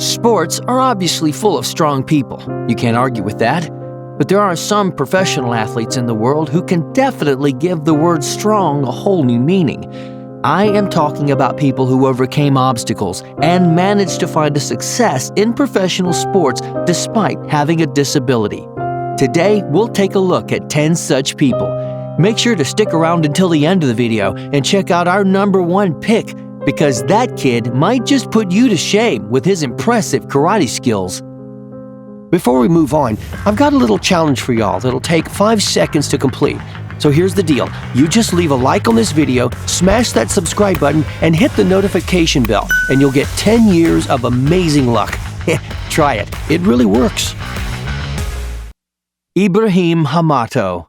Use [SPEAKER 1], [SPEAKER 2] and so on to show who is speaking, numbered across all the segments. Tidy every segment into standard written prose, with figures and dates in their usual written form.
[SPEAKER 1] Sports are obviously full of strong people. You can't argue with that. But there are some professional athletes in the world who can definitely give the word strong a whole new meaning. I am talking about people who overcame obstacles and managed to find a success in professional sports despite having a disability. Today, we'll take a look at 10 such people. Make sure to stick around until the end of the video and check out our #1 pick, because that kid might just put you to shame with his impressive karate skills. Before we move on, I've got a little challenge for y'all that'll take 5 seconds to complete. So here's the deal. You just leave a like on this video, smash that subscribe button, and hit the notification bell, and you'll get 10 years of amazing luck. Try it. It really works. Ibrahim Hamado.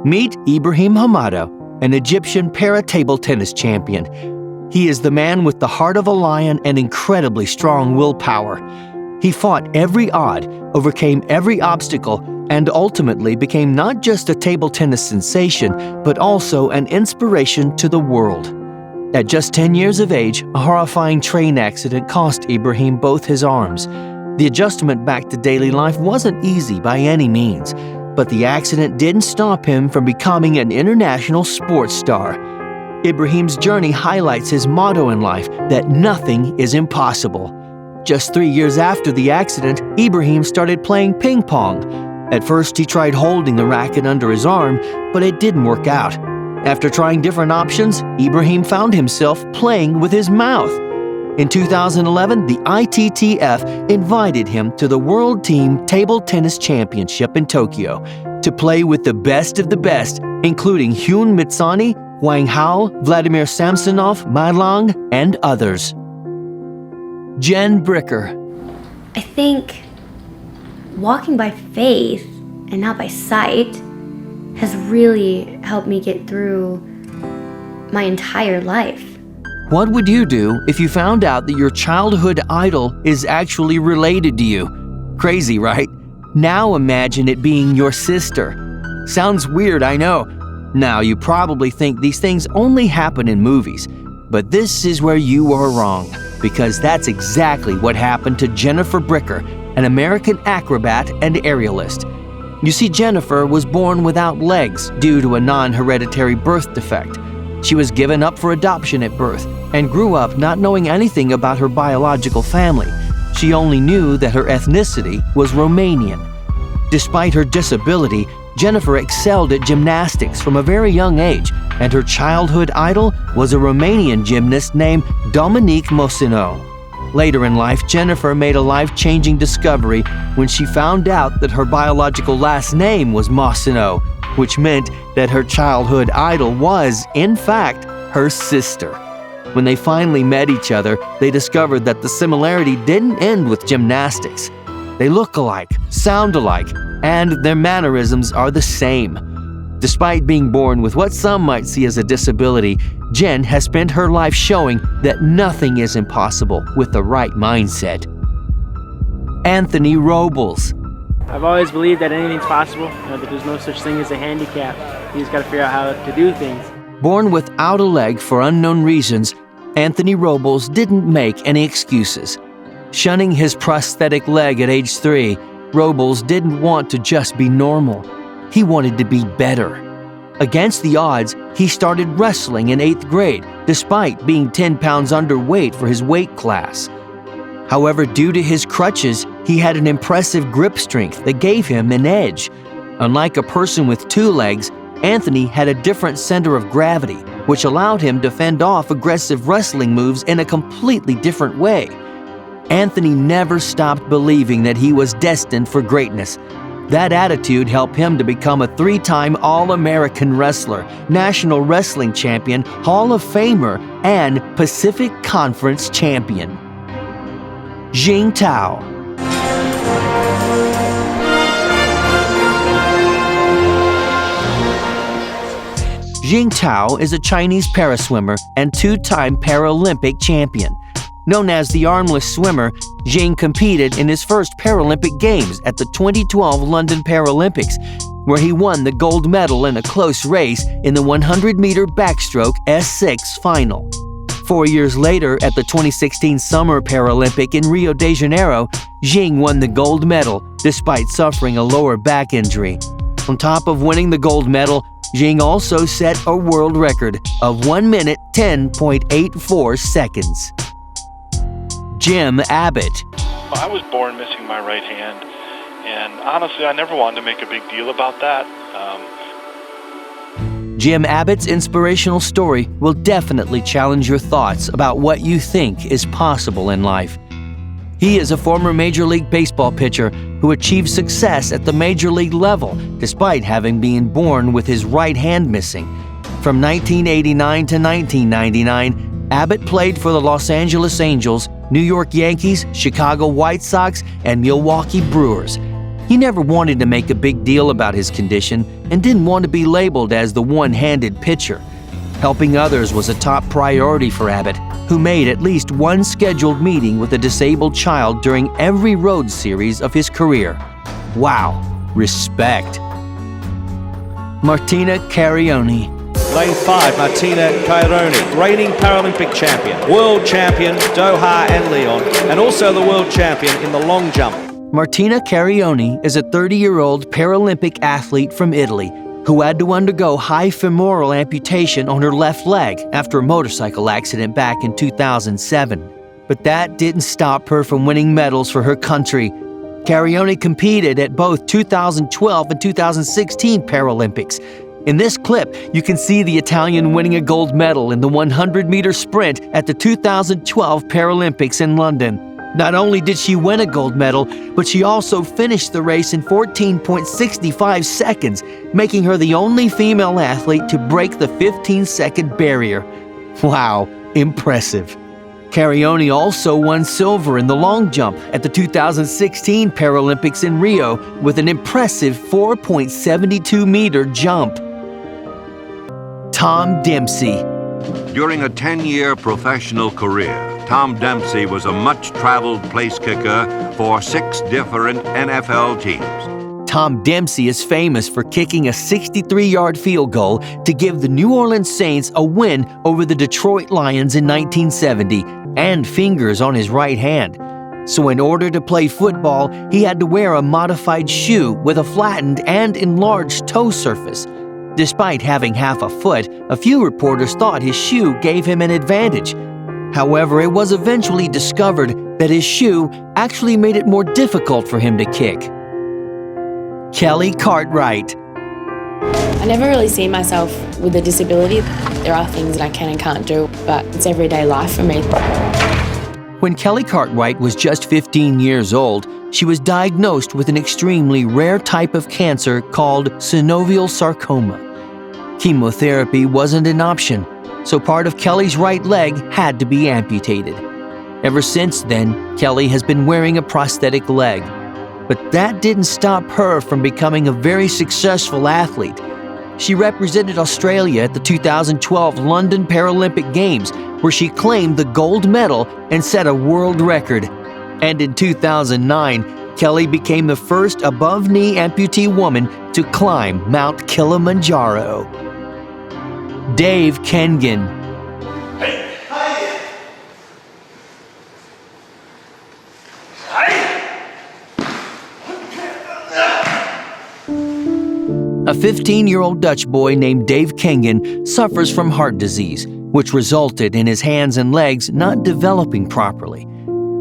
[SPEAKER 1] Meet Ibrahim Hamado, an Egyptian para-table tennis champion. He is the man with the heart of a lion and incredibly strong willpower. He fought every odd, overcame every obstacle, and ultimately became not just a table tennis sensation, but also an inspiration to the world. At just 10 years of age, a horrifying train accident cost Ibrahim both his arms. The adjustment back to daily life wasn't easy by any means, but the accident didn't stop him from becoming an international sports star. Ibrahim's journey highlights his motto in life, that nothing is impossible. Just 3 years after the accident, Ibrahim started playing ping pong. At first, he tried holding the racket under his arm, but it didn't work out. After trying different options, Ibrahim found himself playing with his mouth. In 2011, the ITTF invited him to the World Team Table Tennis Championship in Tokyo to play with the best of the best, including Hyun Mitsani, Wang Hao, Vladimir Samsonov, Ma Long, and others. Jen Bricker.
[SPEAKER 2] I think walking by faith and not by sight has really helped me get through my entire life.
[SPEAKER 1] What would you do if you found out that your childhood idol is actually related to you? Crazy, right? Now imagine it being your sister. Sounds weird, I know. Now, you probably think these things only happen in movies, but this is where you are wrong, because that's exactly what happened to Jennifer Bricker, an American acrobat and aerialist. You see, Jennifer was born without legs due to a non-hereditary birth defect. She was given up for adoption at birth and grew up not knowing anything about her biological family. She only knew that her ethnicity was Romanian. Despite her disability, Jennifer excelled at gymnastics from a very young age, and her childhood idol was a Romanian gymnast named Dominic Mosinot. Later in life, Jennifer made a life-changing discovery when she found out that her biological last name was Mosinot, which meant that her childhood idol was, in fact, her sister. When they finally met each other, they discovered that the similarity didn't end with gymnastics. They look alike, sound alike, and their mannerisms are the same. Despite being born with what some might see as a disability, Jen has spent her life showing that nothing is impossible with the right mindset. Anthony Robles.
[SPEAKER 3] I've always believed that anything's possible, that there's no such thing as a handicap. You just gotta figure out how to do things.
[SPEAKER 1] Born without a leg for unknown reasons, Anthony Robles didn't make any excuses. Shunning his prosthetic leg at age 3, Robles didn't want to just be normal. He wanted to be better. Against the odds, he started wrestling in 8th grade, despite being 10 pounds underweight for his weight class. However, due to his crutches, he had an impressive grip strength that gave him an edge. Unlike a person with 2 legs, Anthony had a different center of gravity, which allowed him to fend off aggressive wrestling moves in a completely different way. Anthony never stopped believing that he was destined for greatness. That attitude helped him to become a 3-time All-American wrestler, National Wrestling Champion, Hall of Famer, and Pacific Conference Champion. Jing Tao. Jing Tao is a Chinese paraswimmer and 2-time Paralympic champion. Known as the armless swimmer, Jing competed in his first Paralympic Games at the 2012 London Paralympics. where he won the gold medal in a close race in the 100-meter backstroke S6 final. 4 years later, at the 2016 Summer Paralympic in Rio de Janeiro, Jing won the gold medal despite suffering a lower back injury. On top of winning the gold medal, Jing also set a world record of 1 minute 10.84 seconds. Jim Abbott.
[SPEAKER 4] I was born missing my right hand, and honestly, I never wanted to make a big deal about that.
[SPEAKER 1] Jim Abbott's inspirational story will definitely challenge your thoughts about what you think is possible in life. He is a former Major League Baseball pitcher who achieved success at the Major League level despite having been born with his right hand missing. From 1989 to 1999, Abbott played for the Los Angeles Angels, New York Yankees, Chicago White Sox, and Milwaukee Brewers. He never wanted to make a big deal about his condition and didn't want to be labeled as the one-handed pitcher. Helping others was a top priority for Abbott, who made at least one scheduled meeting with a disabled child during every Rhodes series of his career. Wow, respect. Martina Carioni.
[SPEAKER 5] Lane 5, Martina Carioni, reigning Paralympic champion, world champion, Doha and Lyon, and also the world champion in the long jump.
[SPEAKER 1] Martina Carioni is a 30-year-old Paralympic athlete from Italy who had to undergo high femoral amputation on her left leg after a motorcycle accident back in 2007. But that didn't stop her from winning medals for her country. Carioni competed at both 2012 and 2016 Paralympics. In this clip, you can see the Italian winning a gold medal in the 100-meter sprint at the 2012 Paralympics in London. Not only did she win a gold medal, but she also finished the race in 14.65 seconds, making her the only female athlete to break the 15-second barrier. Wow, impressive. Carioni also won silver in the long jump at the 2016 Paralympics in Rio with an impressive 4.72-meter jump. Tom Dempsey.
[SPEAKER 6] During a 10-year professional career, Tom Dempsey was a much-traveled place kicker for 6 different NFL teams.
[SPEAKER 1] Tom Dempsey is famous for kicking a 63-yard field goal to give the New Orleans Saints a win over the Detroit Lions in 1970 and fingers on his right hand. So in order to play football, he had to wear a modified shoe with a flattened and enlarged toe surface. Despite having half a foot, a few reporters thought his shoe gave him an advantage. However, it was eventually discovered that his shoe actually made it more difficult for him to kick. Kelly Cartwright.
[SPEAKER 7] I never really see myself with a disability. There are things that I can and can't do, but it's everyday life for me.
[SPEAKER 1] When Kelly Cartwright was just 15 years old, she was diagnosed with an extremely rare type of cancer called synovial sarcoma. Chemotherapy wasn't an option, so part of Kelly's right leg had to be amputated. Ever since then, Kelly has been wearing a prosthetic leg. But that didn't stop her from becoming a very successful athlete. She represented Australia at the 2012 London Paralympic Games, where she claimed the gold medal and set a world record. And in 2009, Kelly became the first above-knee amputee woman to climb Mount Kilimanjaro. Dave Kengan. A 15-year-old Dutch boy named Dave Kengan suffers from heart disease, which resulted in his hands and legs not developing properly.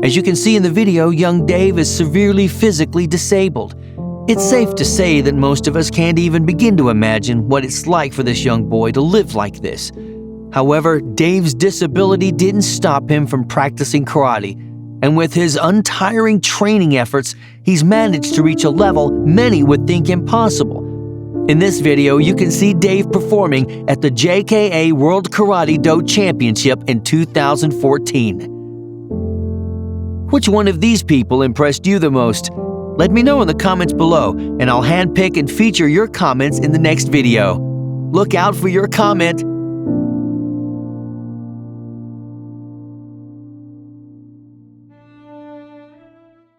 [SPEAKER 1] As you can see in the video, young Dave is severely physically disabled. It's safe to say that most of us can't even begin to imagine what it's like for this young boy to live like this. However, Dave's disability didn't stop him from practicing karate, and with his untiring training efforts, he's managed to reach a level many would think impossible. In this video, you can see Dave performing at the JKA World Karate Do Championship in 2014. Which one of these people impressed you the most? Let me know in the comments below, and I'll handpick and feature your comments in the next video. Look out for your comment.